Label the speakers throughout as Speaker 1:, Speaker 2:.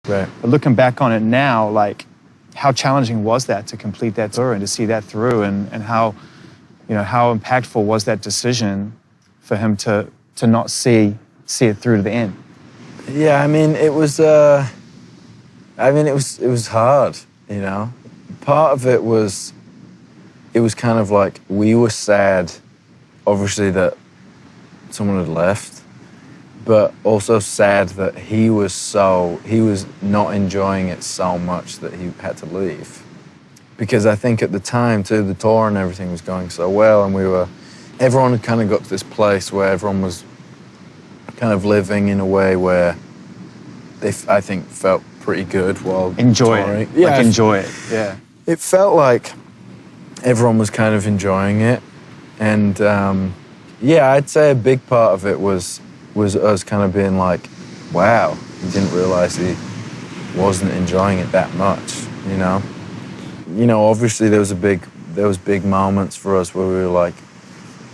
Speaker 1: Right.
Speaker 2: But looking back on it now, like, how challenging was that to complete that tour and to see that through, and how, you know, how impactful was that decision for him to not see it through to the end?
Speaker 1: Yeah, I mean, it was hard, you know. Part of it was kind of like, we were sad, obviously, that someone had left, but also sad that he was not enjoying it so much that he had to leave. Because I think at the time too, the tour and everything was going so well, and everyone had kind of got to this place where everyone was kind of living in a way where they, I think, felt pretty good while
Speaker 2: enjoy
Speaker 1: touring.
Speaker 2: it. Yeah, like, enjoy it. Yeah.
Speaker 1: It felt like everyone was kind of enjoying it, and yeah, I'd say a big part of it was us kind of being like, wow, he didn't realize he wasn't enjoying it that much, you know. You know, obviously there was big moments for us where we were like,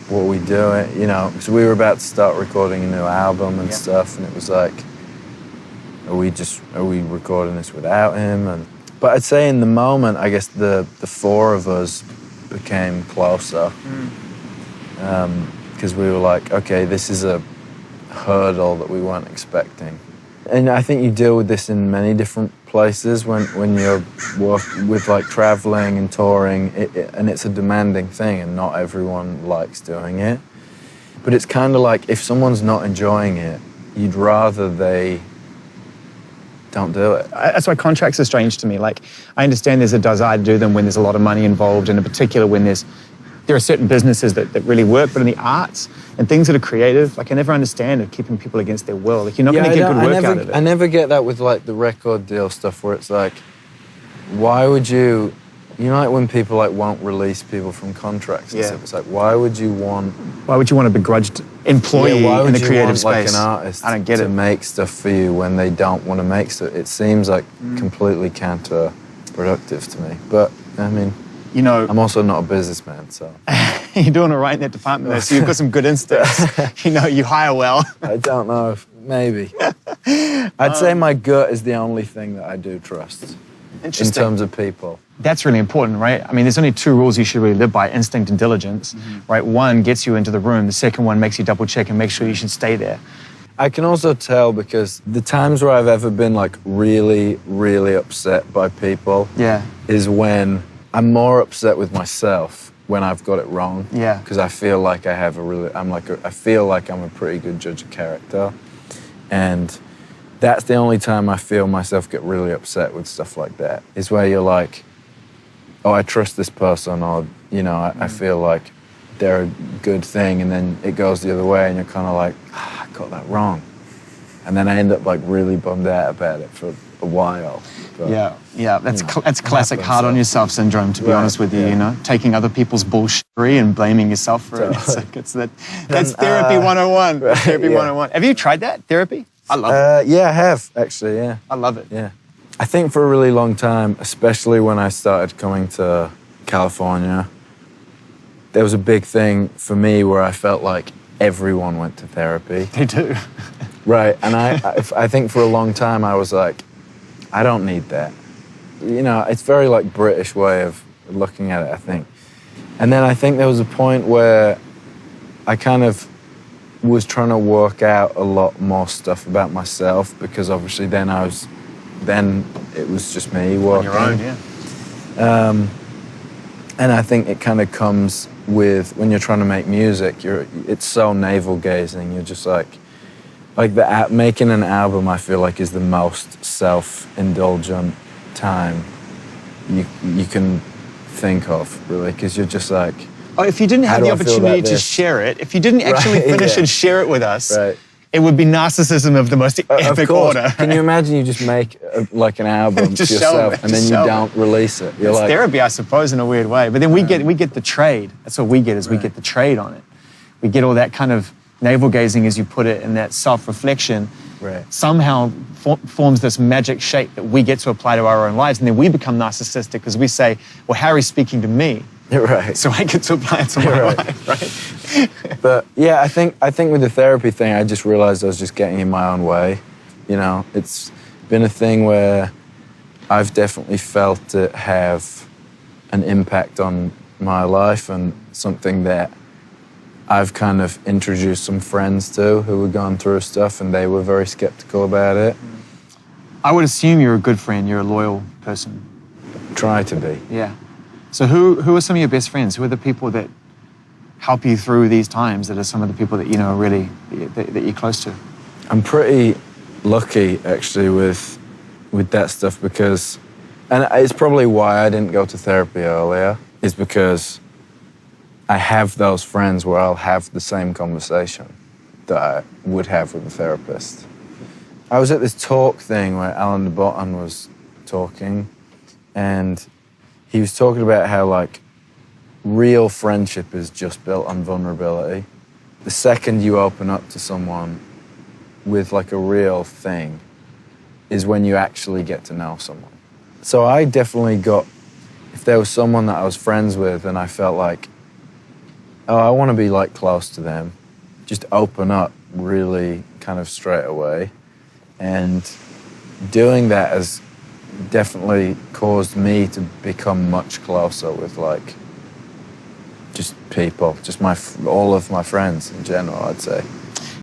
Speaker 1: what are we doing? You know, because we were about to start recording a new album and stuff, and it was like, are we recording this without him? But I'd say in the moment, I guess the four of us became closer, because we were like, okay, this is a hurdle that we weren't expecting. And I think you deal with this in many different places when you're with like traveling and touring, and it's a demanding thing, and not everyone likes doing it. But it's kind of like, if someone's not enjoying it, you'd rather they don't do it.
Speaker 2: That's why contracts are strange to me. Like, I understand there's a desire to do them when there's a lot of money involved, and in particular when there are certain businesses that really work, but in the arts and things that are creative, like, I never understand of keeping people against their will. Like, you're not going to get good work out of it.
Speaker 1: I never get that with like the record deal stuff, where it's like, why would you know, like when people like won't release people from contracts and stuff, it's like, why would you want a begrudged employee in the creative space? Like an artist, I don't get it, to make stuff for you when they don't want to make stuff. It seems like completely counterproductive to me. But I mean, you know, I'm also not a businessman, so.
Speaker 2: You're doing all right in that department, though, so you've got some good instincts. You know, you hire well.
Speaker 1: I don't know, maybe. I'd say my gut is the only thing that I do trust in terms of people.
Speaker 2: That's really important, right? I mean, there's only two rules you should really live by: instinct and diligence, right? One gets you into the room. The second one makes you double check and make sure you should stay there.
Speaker 1: I can also tell, because the times where I've ever been like really, really upset by people is when I'm more upset with myself when I've got it wrong.
Speaker 2: Yeah.
Speaker 1: Because I feel like I feel like I'm a pretty good judge of character. And that's the only time I feel myself get really upset with stuff like that, is where you're like, oh, I trust this person, or, you know, I feel like they're a good thing, and then it goes the other way and you're kind of like, I got that wrong. And then I end up like really bummed out about it for a while. But,
Speaker 2: yeah, that's classic hard on yourself syndrome, to be honest with you, you know, taking other people's bullshit and blaming yourself for it. That's therapy 101. Therapy 101. Have you tried that, therapy? I love it.
Speaker 1: Yeah, I have, actually, yeah.
Speaker 2: I love it.
Speaker 1: Yeah. I think for a really long time, especially when I started coming to California, there was a big thing for me where I felt like everyone went to therapy.
Speaker 2: They do.
Speaker 1: Right, and I think for a long time I was like, I don't need that. You know, it's very like British way of looking at it, I think. And then I think there was a point where I kind of was trying to work out a lot more stuff about myself, because obviously then it was just me working.
Speaker 2: On your own, yeah.
Speaker 1: And I think it kind of comes with, when you're trying to make music, it's so navel-gazing. You're just like making an album, I feel like, is the most self-indulgent time you can think of, really, because you're just like,
Speaker 2: oh, if you didn't have the opportunity to share it, if you didn't actually finish and share it with us, it would be narcissism of the most epic order.
Speaker 1: Can you imagine you just make like an album to yourself and then you don't release it?
Speaker 2: It's like, therapy, I suppose, in a weird way. But then we get the trade. That's what we get, is we get the trade on it. We get all that kind of navel-gazing, as you put it, and that self-reflection somehow forms this magic shape that we get to apply to our own lives. And then we become narcissistic because we say, well, Harry's speaking to me.
Speaker 1: Right.
Speaker 2: So I get to apply it to my life, right?
Speaker 1: But yeah, I think with the therapy thing, I just realized I was just getting in my own way. You know, it's been a thing where I've definitely felt it have an impact on my life, and something that I've kind of introduced some friends to who were going through stuff, and they were very skeptical about it.
Speaker 2: I would assume you're a good friend, you're a loyal person.
Speaker 1: Try to be.
Speaker 2: Yeah. So who are some of your best friends? Who are the people that help you through these times, that are some of the people that you know really, that you're close to?
Speaker 1: I'm pretty lucky actually with that stuff, because, and it's probably why I didn't go to therapy earlier, is because I have those friends where I'll have the same conversation that I would have with a therapist. I was at this talk thing where Alan de Botton was talking, and he was talking about how, like, real friendship is just built on vulnerability. The second you open up to someone with, like, a real thing is when you actually get to know someone. So I definitely got, if there was someone that I was friends with and I felt like, oh, I want to be, like, close to them, just open up really kind of straight away. And doing that has definitely caused me to become much closer with, like, just people, just all of my friends in general, I'd say.